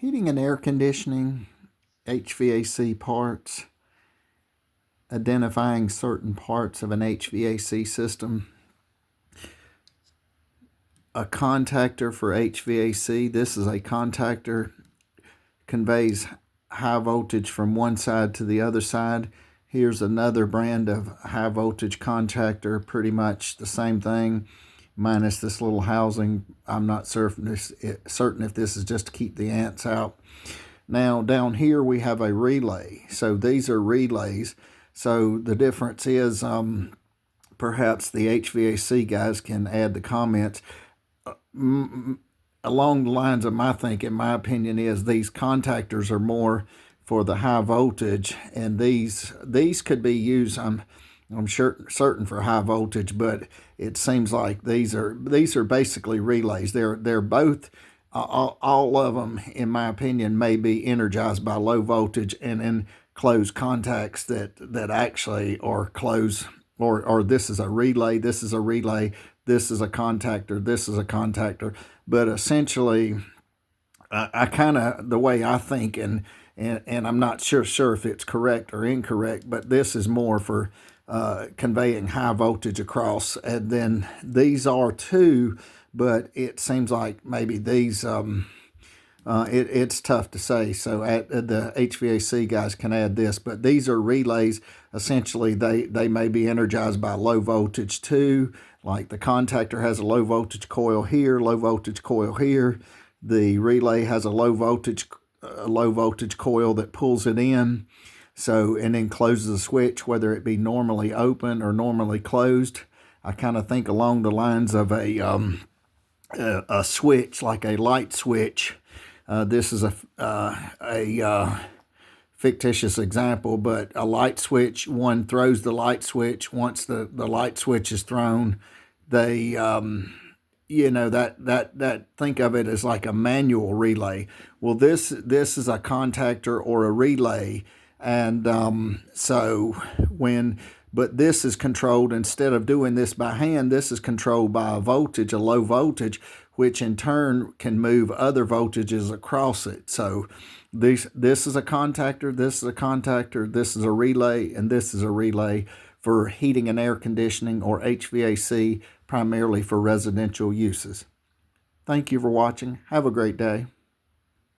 Heating and air conditioning, HVAC parts, identifying certain parts of an HVAC system. A contactor for HVAC. This is a contactor, conveys high voltage from one side to the other side. Here's another brand of high voltage contactor, pretty much the same thing, minus this little housing. I'm not certain if this is just to keep the ants out. Now down here we have a relay. So these are relays. So the difference is, perhaps the HVAC guys can add the comments. Along the lines of my thinking, my opinion is these contactors are more for the high voltage, and these could be used, I'm certain for high voltage, but it seems like these are basically relays. They're both, all of them, in my opinion, may be energized by low voltage and in closed contacts that actually are closed, or this is a relay, this is a relay, this is a contactor, this is a contactor. But essentially, I kind of, the way I think, and I'm not sure if it's correct or incorrect, but this is more for conveying high voltage across. And then these are too, but it seems like maybe these, it's tough to say. So the HVAC guys can add this, but these are relays. Essentially, they may be energized by low voltage too. Like the contactor has a low voltage coil here, low voltage coil here. The relay has a low voltage coil that pulls it in. So, and then closes the switch, whether it be normally open or normally closed. I kind of think along the lines of a switch, like a light switch. This is a fictitious example, but a light switch, one throws the light switch. Once the light switch is thrown, they, that think of it as like a manual relay. Well, this is a contactor or a relay. And but this is controlled, instead of doing this by hand, this is controlled by a voltage, a low voltage, which in turn can move other voltages across it. So this is a contactor, this is a contactor, this is a relay, and this is a relay for heating and air conditioning, or HVAC, primarily for residential uses. Thank you for watching. Have a great day.